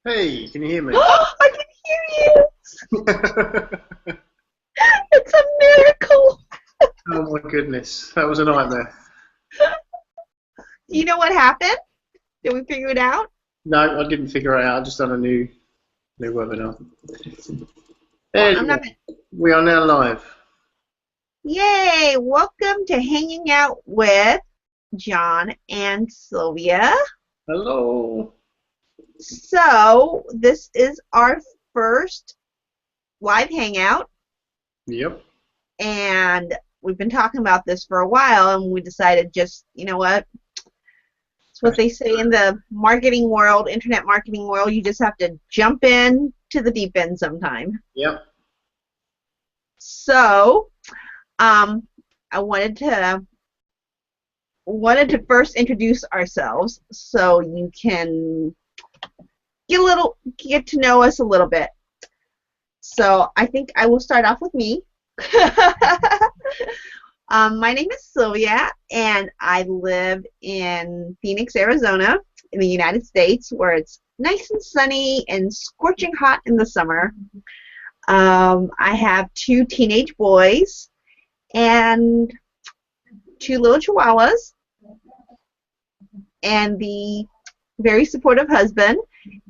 Hey, can you hear me? I can hear you. It's a miracle. Oh my goodness, that was a nightmare. Do you know what happened? Did we figure it out? No, I didn't figure it out. I just done a new webinar. Well, There I'm you not. go. We are now live. Yay! Welcome to Hanging Out with John and Sylvia. Hello. So this is our first live hangout, Yep. and we've been talking about this for a while, and we decided just, you know what? It's what they say in the marketing world, internet marketing world. You just have to jump in to the deep end sometime. Yep. So, I wanted to first introduce ourselves so you can get to know us a little bit. So I think I will start off with me. My name is Sylvia, and I live in Phoenix, Arizona, in the United States, where it's nice and sunny and scorching hot in the summer. I have 2 teenage boys and 2 little chihuahuas, and the very supportive husband.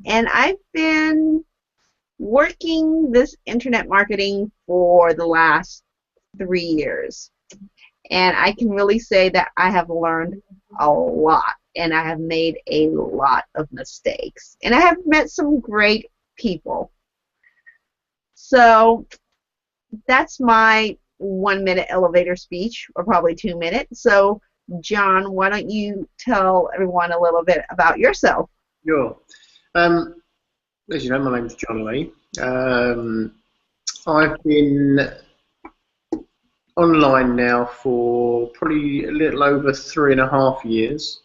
And I've been working this internet marketing for the last 3 years. And I can really say that I have learned a lot, and I have made a lot of mistakes. And I have met some great people. So that's my 1-minute elevator speech, or probably 2 minutes. So, John, why don't you tell everyone a little bit about yourself? Sure. As you know, my name's John Lee. I've been online now for probably a little over 3.5 years.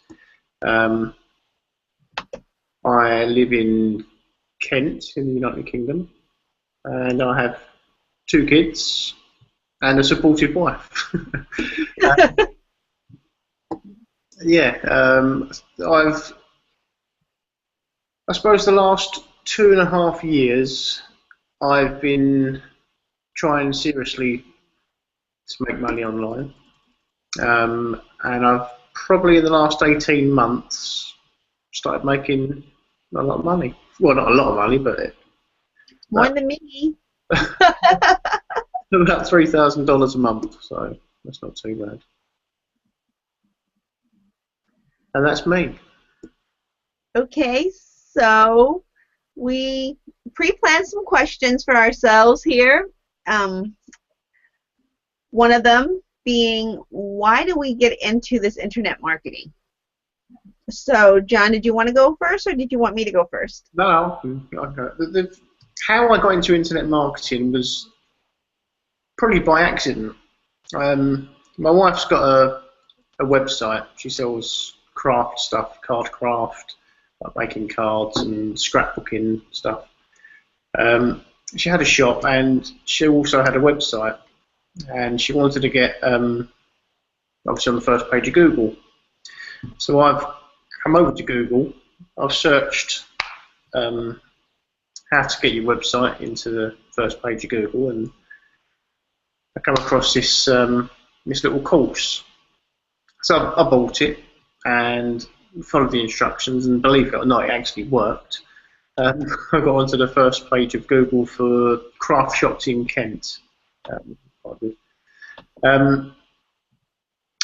I live in Kent in the United Kingdom, and I have 2 kids and a supportive wife. I suppose the last 2.5 years I've been trying seriously to make money online, and I've probably in the last 18 months started making a lot of money. Well, not a lot of money, but More than me. about $3,000 a month, so that's not too bad. And that's me. Okay, so we pre-planned some questions for ourselves here. One of them being, why do we get into this internet marketing? So, John, did you want to go first, or did you want me to go first? No, okay. How I got into internet marketing was probably by accident. My wife's got a website. She sells craft stuff, card craft, like making cards and scrapbooking stuff. She had a shop, and she also had a website, and she wanted to get obviously on the first page of Google. So I've come over to Google. I've searched how to get your website into the first page of Google, and I come across this little course. So I bought it and followed the instructions, and believe it or not, it actually worked. I got onto the first page of Google for craft shops in Kent.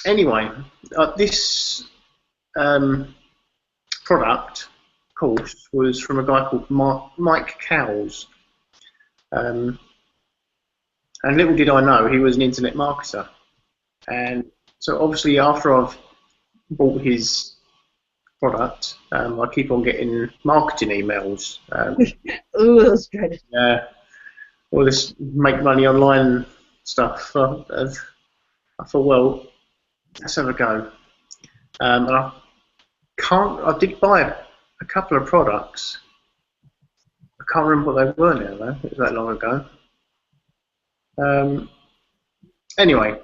Anyway, this product course was from a guy called Mike Cowles. And little did I know he was an internet marketer. And so obviously after I've bought his product, I keep on getting marketing emails. Ooh, those dreaded. All this make money online stuff. I thought, well, let's have a go. And I did buy a couple of products. I can't remember what they were now, though. It was that long ago. Anyway,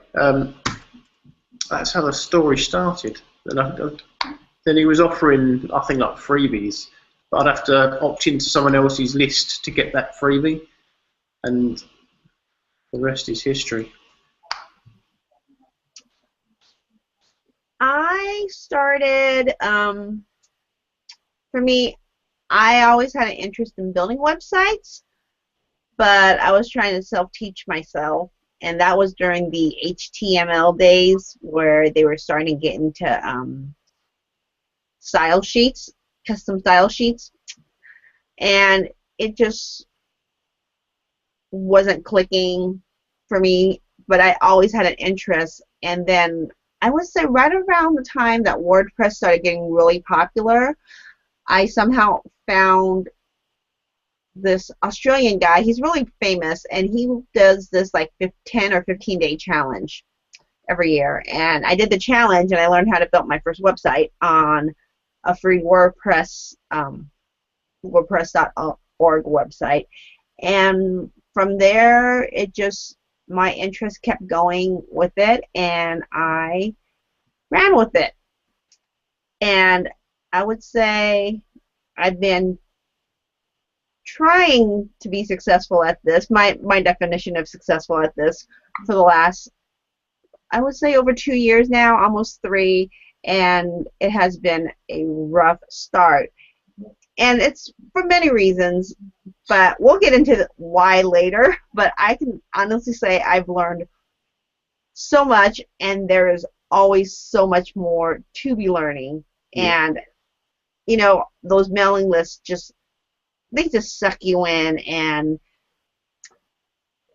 that's how the story started. Then he was offering, I think, like freebies, but I'd have to opt into someone else's list to get that freebie, and the rest is history. I started, for me, I always had an interest in building websites, but I was trying to self-teach myself, and that was during the HTML days where they were starting to get into style sheets, custom style sheets, and it just wasn't clicking for me, but I always had an interest. And then I would say right around the time that WordPress started getting really popular, I somehow found this Australian guy. He's really famous, and he does this like 10 or 15-day challenge every year. And I did the challenge, and I learned how to build my first website on a free WordPress, WordPress.org website. And from there, my interest kept going with it, and I ran with it. And I would say I've been trying to be successful at this, my definition of successful at this, for the last, I would say, over 2 years now, almost 3, and it has been a rough start. And it's for many reasons, but we'll get into why later. But I can honestly say I've learned so much, and there is always so much more to be learning. Yeah. And, you know, those mailing lists they just suck you in and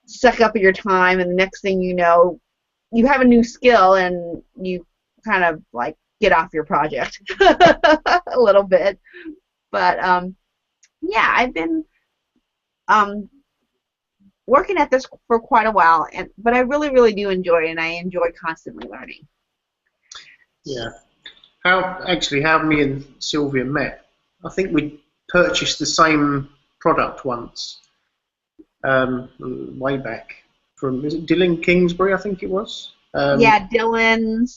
suck up your time, and the next thing you know, you have a new skill and you kind of like get off your project a little bit. But yeah, I've been working at this for quite a while, but I really do enjoy it, and I enjoy constantly learning. Yeah. How me and Sylvia met? I think we purchased the same product once, way back from, is it Dylan Kingsbury? I think it was. Yeah, Dylan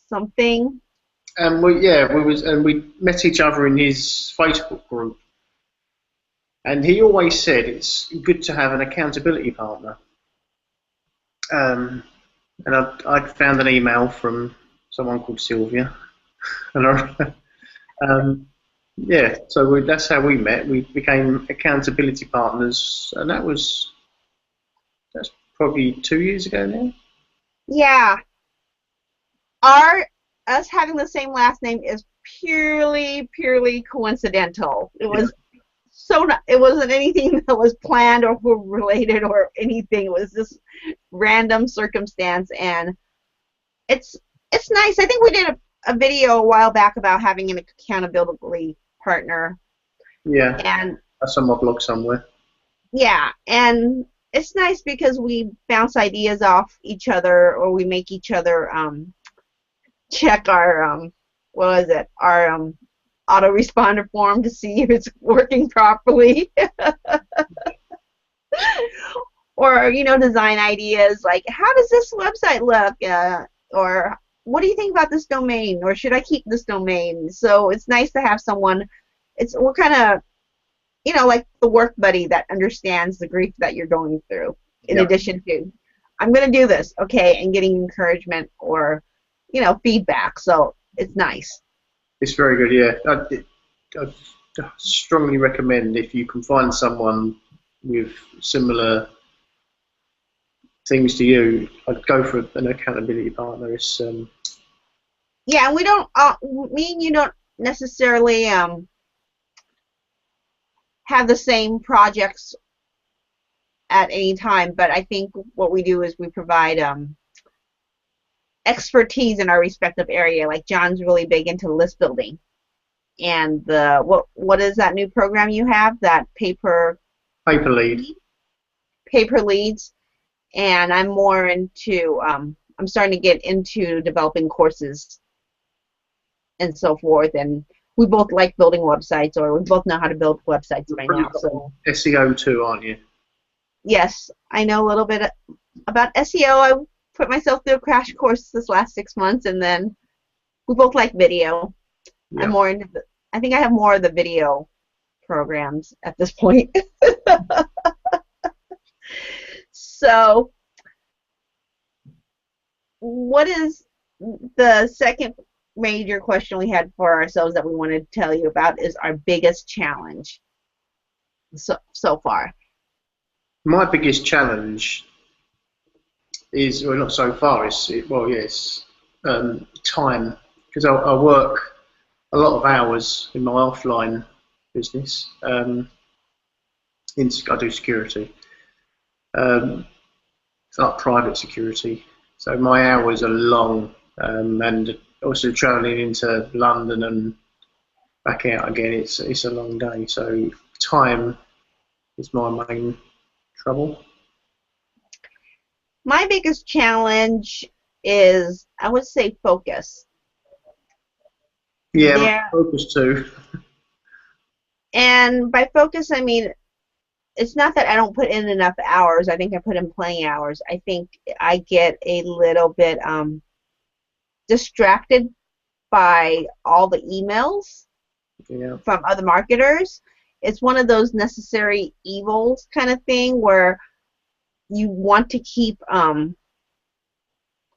something. And we met each other in his Facebook group. And he always said it's good to have an accountability partner. And I found an email from someone called Sylvia, and so that's how we met. We became accountability partners, and that's probably 2 years ago now. Yeah. Us having the same last name is purely coincidental. It was it wasn't anything that was planned or related or anything. It was just random circumstance, and it's nice. I think we did a video a while back about having an accountability partner. Yeah. And that's on my blog somewhere. Yeah, and it's nice because we bounce ideas off each other, or we make each other check our our autoresponder form to see if it's working properly. Or, you know, design ideas like, how does this website look? Or what do you think about this domain? Or should I keep this domain? So it's nice to have someone. We're kind of, you know, like the work buddy that understands the grief that you're going through, in addition to, I'm going to do this, okay, and getting encouragement or, you know, feedback. So it's nice. It's very good, yeah. I strongly recommend, if you can find someone with similar things to you, I'd go for an accountability partner. It's yeah, we don't. Me and you don't necessarily have the same projects at any time, but I think what we do is we provide expertise in our respective area. Like John's really big into list building, and what is that new program you have? That paper lead. Paper leads, and I'm more into. I'm starting to get into developing courses and so forth, and we both like building websites, or we both know how to build websites by now. So SEO too, aren't you? Yes, I know a little bit about SEO. I put myself through a crash course this last 6 months, and then we both like video. Yeah. I'm more into I think I have more of the video programs at this point. So, what is the second major question we had for ourselves that we wanted to tell you about is our biggest challenge so far? My biggest challenge is, well, not so far, yes, time, because I work a lot of hours in my offline business. I do security. It's like private security, so my hours are long, and also travelling into London and back out again. It's a long day, so time is my main trouble. My biggest challenge is, I would say, focus. Yeah, focus too. And by focus, I mean, it's not that I don't put in enough hours. I think I put in plenty of hours. I think I get a little bit distracted by all the emails from other marketers. It's one of those necessary evils kind of thing where you want to keep,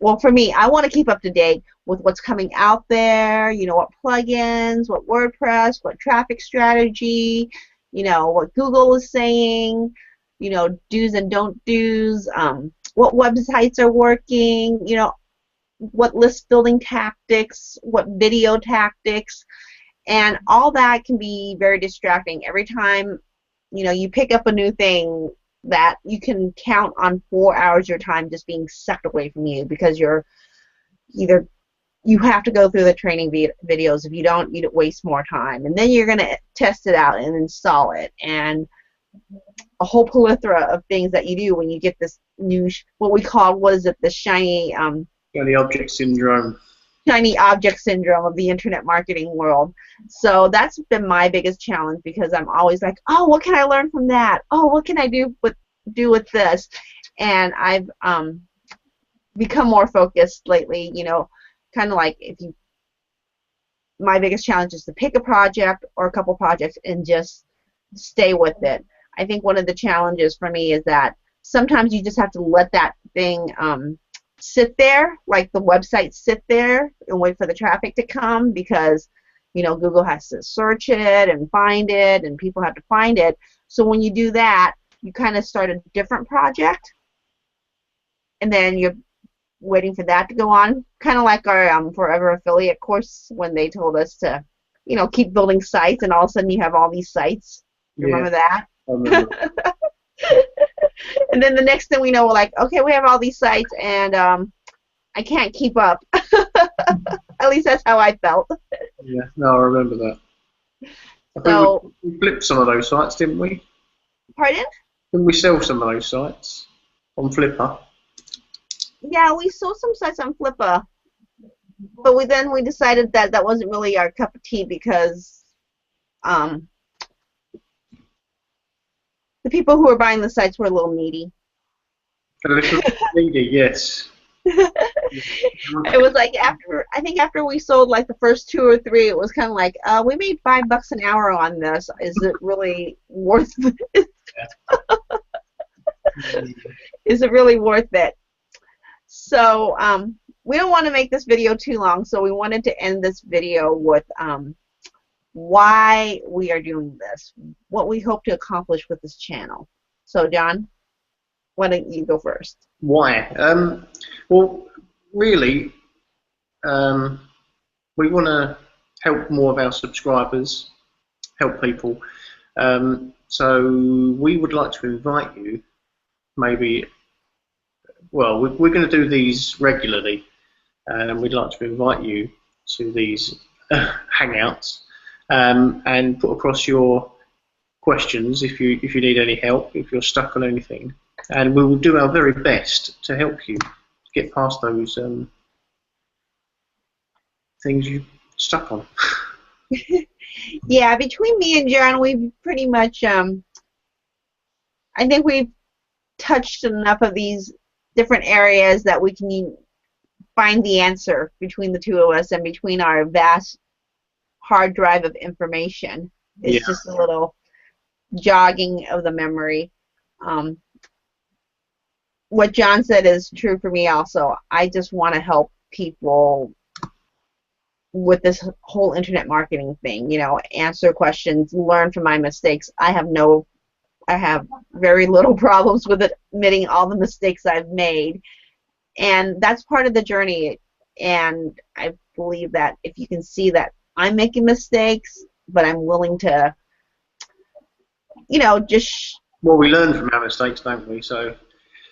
well, for me, I want to keep up to date with what's coming out there, you know, what plugins, what WordPress, what traffic strategy, you know, what Google is saying, you know, do's and don't do's, what websites are working, you know, what list building tactics, what video tactics, and all that can be very distracting. Every time, you know, you pick up a new thing, that you can count on 4 hours of your time just being sucked away from you because you're either, you have to go through the training videos. If you don't, you waste more time. And then you're going to test it out and install it. And a whole plethora of things that you do when you get this new, the shiny object syndrome. Shiny object syndrome of the internet marketing world. So that's been my biggest challenge because I'm always like, oh, what can I learn from that? Oh, what can I do with this? And I've become more focused lately, you know, kind of like my biggest challenge is to pick a project or a couple projects and just stay with it. I think one of the challenges for me is that sometimes you just have to let that thing sit there, like the website sit there and wait for the traffic to come because, you know, Google has to search it and find it and people have to find it. So when you do that, you kind of start a different project and then you're waiting for that to go on, kind of like our Forever Affiliate course when they told us to, you know, keep building sites and all of a sudden you have all these sites. You remember that? I remember. And then the next thing we know, we're like, okay, we have all these sites, and I can't keep up. At least that's how I felt. Yeah, no, I remember that. So we flipped some of those sites, didn't we? Pardon? Didn't we sell some of those sites on Flipper? Yeah, we sold some sites on Flipper, but we decided that that wasn't really our cup of tea because the people who were buying the sites were a little needy. A little needy, yes. It was like after we sold like the first 2 or 3, it was kind of like, we made $5 an hour on this. Is it really worth it? Is it really worth it? So we don't want to make this video too long, so we wanted to end this video with why we are doing this, what we hope to accomplish with this channel. So, John, why don't you go first? Why? Well, really, we want to help more of our subscribers, help people. So we would like to invite you, maybe, well, we're going to do these regularly, and we'd like to invite you to these hangouts. And put across your questions if you need any help, if you're stuck on anything, and we will do our very best to help you get past those things you're stuck on. Yeah, between me and John, we've pretty much, I think we've touched enough of these different areas that we can find the answer between the two of us and between our vast hard drive of information. It's just a little jogging of the memory. Um, what John said is true for me also. I just want to help people with this whole internet marketing thing, you know, answer questions, learn from my mistakes. I have very little problems with admitting all the mistakes I've made, and that's part of the journey. And I believe that if you can see that I'm making mistakes, but I'm willing to, you know, just Well, we learn from our mistakes, don't we? So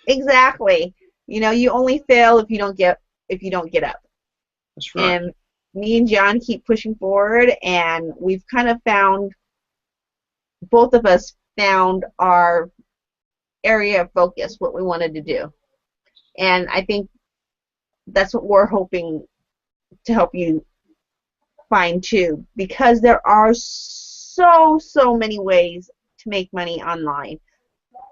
exactly, you know, you only fail if you don't get up. that's right. And me and John keep pushing forward, and we've kind of found, both of us found our area of focus, what we wanted to do. And I think that's what we're hoping to help you find too, because there are so many ways to make money online.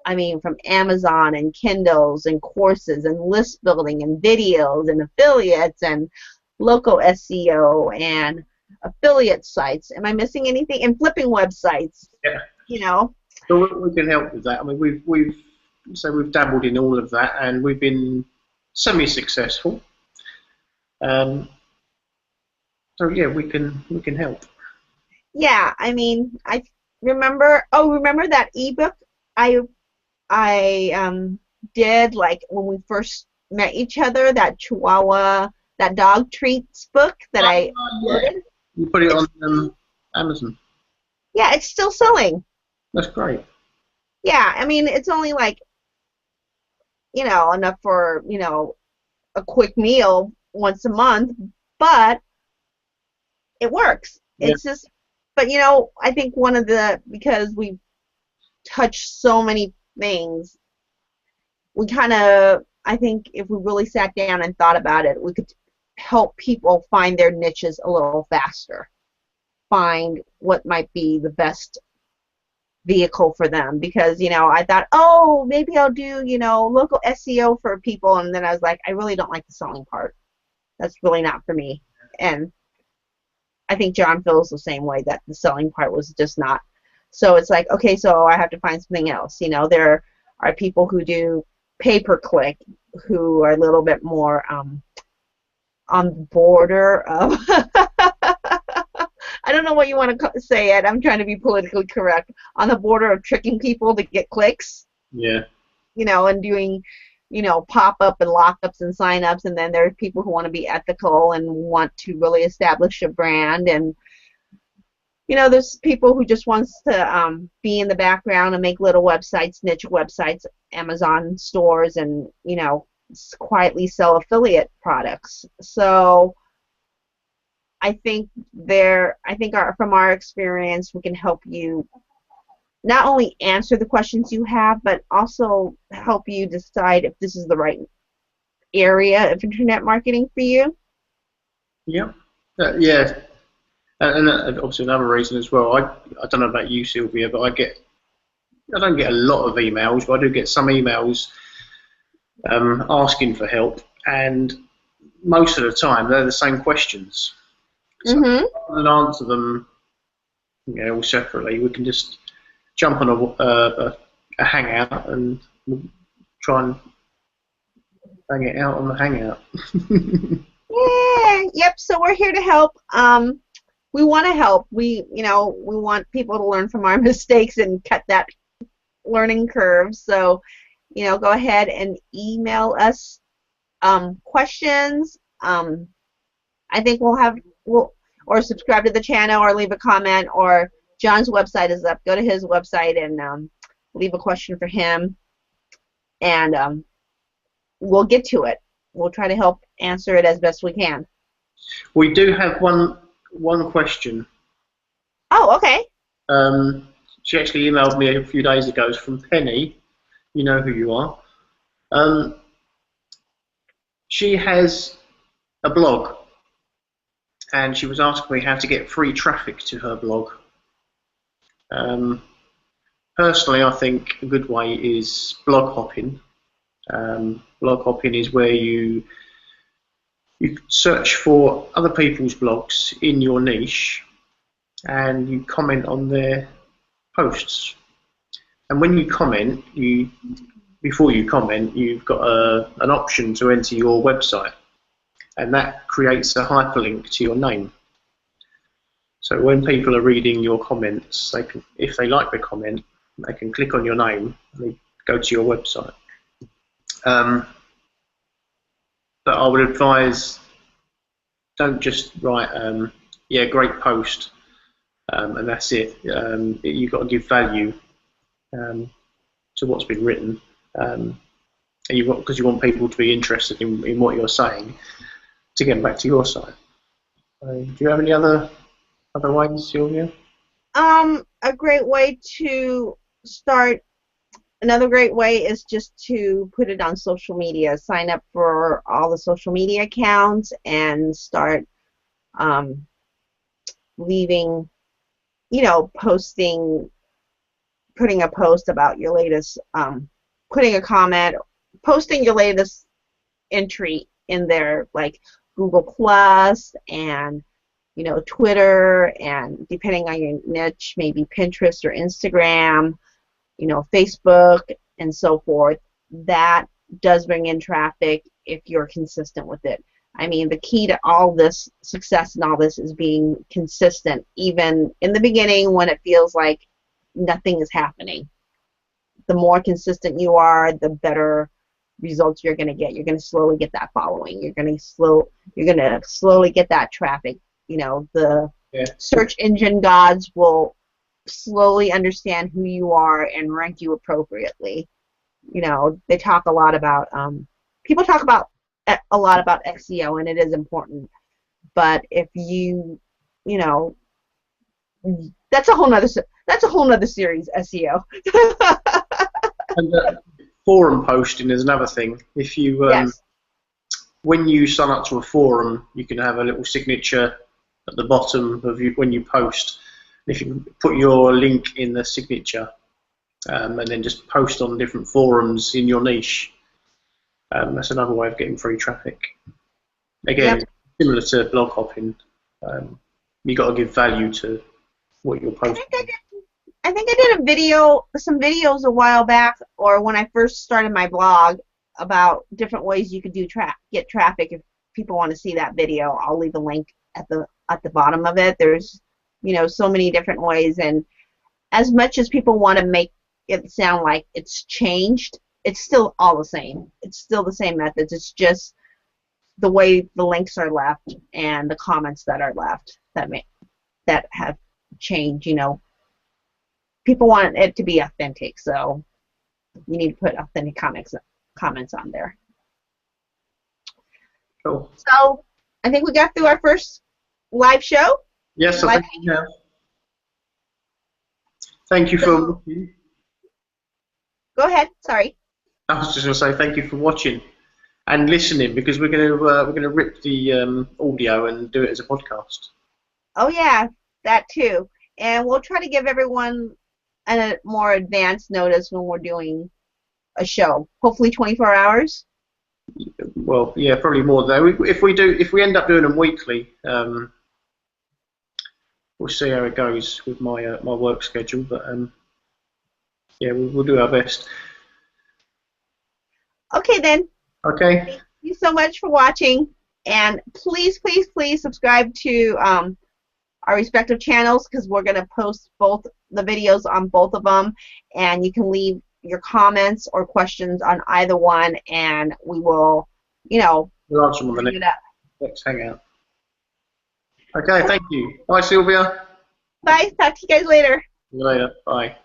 I mean, from Amazon and Kindles and courses and list building and videos and affiliates and local SEO and affiliate sites. Am I missing anything? And flipping websites, Yeah. you know. So we can help with that. I mean, we've dabbled in all of that, and we've been semi-successful. So yeah, we can help. Yeah, I mean, I remember that ebook I did, like, when we first met each other, that Chihuahua, that dog treats book that I Yeah. uploaded. You put it on Amazon. Yeah, it's still selling. That's great. Yeah, I mean, it's only like, you know, enough for, you know, a quick meal once a month, but it works. Yeah. It's just, but you know, I think because we touch so many things, we kind of, I think if we really sat down and thought about it, we could help people find their niches a little faster, find what might be the best vehicle for them. Because, you know, I thought, oh, maybe I'll do, you know, local SEO for people, and then I was like, I really don't like the selling part. That's really not for me. And I think John feels the same way, that the selling part was just not. So it's like, okay, so I have to find something else. You know, there are people who do pay-per-click who are a little bit more on the border of I don't know what you want to say it. I'm trying to be politically correct. On the border of tricking people to get clicks. Yeah. You know, and doing, you know, pop-up and lock-ups and sign-ups, and then there are people who want to be ethical and want to really establish a brand, and you know, there's people who just wants to be in the background and make little websites, niche websites, Amazon stores, and, you know, quietly sell affiliate products. So I think from our experience, we can help you not only answer the questions you have, but also help you decide if this is the right area of internet marketing for you. Yeah. Yeah. And obviously another reason as well. I don't know about you, Sylvia, but I don't get a lot of emails, but I do get some emails asking for help, and most of the time they're the same questions. So rather than answer them, you know, all separately, we can just jump on a hangout and try and bang it out on the hangout. Yeah, yep. So we're here to help. We want to help. We want people to learn from our mistakes and cut that learning curve. So, you know, go ahead and email us questions. I think or subscribe to the channel, or leave a comment, or John's website is up. Go to his website and leave a question for him, and we'll get to it. We'll try to help answer it as best we can. We do have one question. Oh, okay. She actually emailed me a few days ago. It's from Penny. You know who you are. She has a blog, and she was asking me how to get free traffic to her blog. Personally, I think a good way is blog hopping. Blog hopping is where you search for other people's blogs in your niche, and you comment on their posts. And when you comment, before you comment, you've got an option to enter your website, and that creates a hyperlink to your name. So when people are reading your comments, they can, if they like the comment, they can click on your name and they go to your website. But I would advise, don't just write, yeah, great post, and that's it. You've got to give value to what's been written, and because you want people to be interested in what you're saying to get back to your site. Do you have any other ways, Sylvia? A great way to start. Another great way is just to put it on social media. Sign up for all the social media accounts and start leaving, posting, putting a post about your latest, putting a comment, posting your latest entry in there, like Google Plus and Twitter, and depending on your niche, maybe Pinterest or Instagram, Facebook and so forth. That does bring in traffic if you're consistent with it. I mean, the key to all this success and all this is being consistent, even in the beginning when it feels like nothing is happening. The more consistent you are, the better results you're going to get. You're going to slowly get that following. You're going to slowly get that traffic. The search engine gods will slowly understand who you are and rank you appropriately. They talk a lot about people talk about a lot about SEO, and it is important. But if that's a whole nother series, SEO. And forum posting is another thing. If you Yes. When you sign up to a forum, you can have a little signature at the bottom of when you post. If you put your link in the signature, and then just post on different forums in your niche, that's another way of getting free traffic. Again, similar to blog hopping, you got to give value to what you're posting. I think I did some videos a while back, or when I first started my blog, about different ways you could get traffic. If people want to see that video, I'll leave a link at the bottom of it. There's so many different ways, and as much as people want to make it sound like it's changed, it's still all the same. It's still the same methods. It's just the way the links are left and the comments that are left that have changed. People want it to be authentic, so you need to put authentic comments on there. Cool. So I think we got through our first live show. Yes, I think we have. Thank you for watching. Go ahead. Sorry. I was just going to say thank you for watching and listening, because we're going to rip the audio and do it as a podcast. Oh yeah, that too. And we'll try to give everyone a more advanced notice when we're doing a show. Hopefully 24 hours. Well, yeah, probably more though. If we end up doing them weekly, we'll see how it goes with my work schedule. But yeah, we'll do our best. Okay then. Okay. Thank you so much for watching, and please subscribe to our respective channels, because we're going to post both the videos on both of them, and you can leave your comments or questions on either one, and we will, We'll answer them on the next hangout. Okay, thank you. Bye, Sylvia. Bye. Talk to you guys later. See you later. Bye.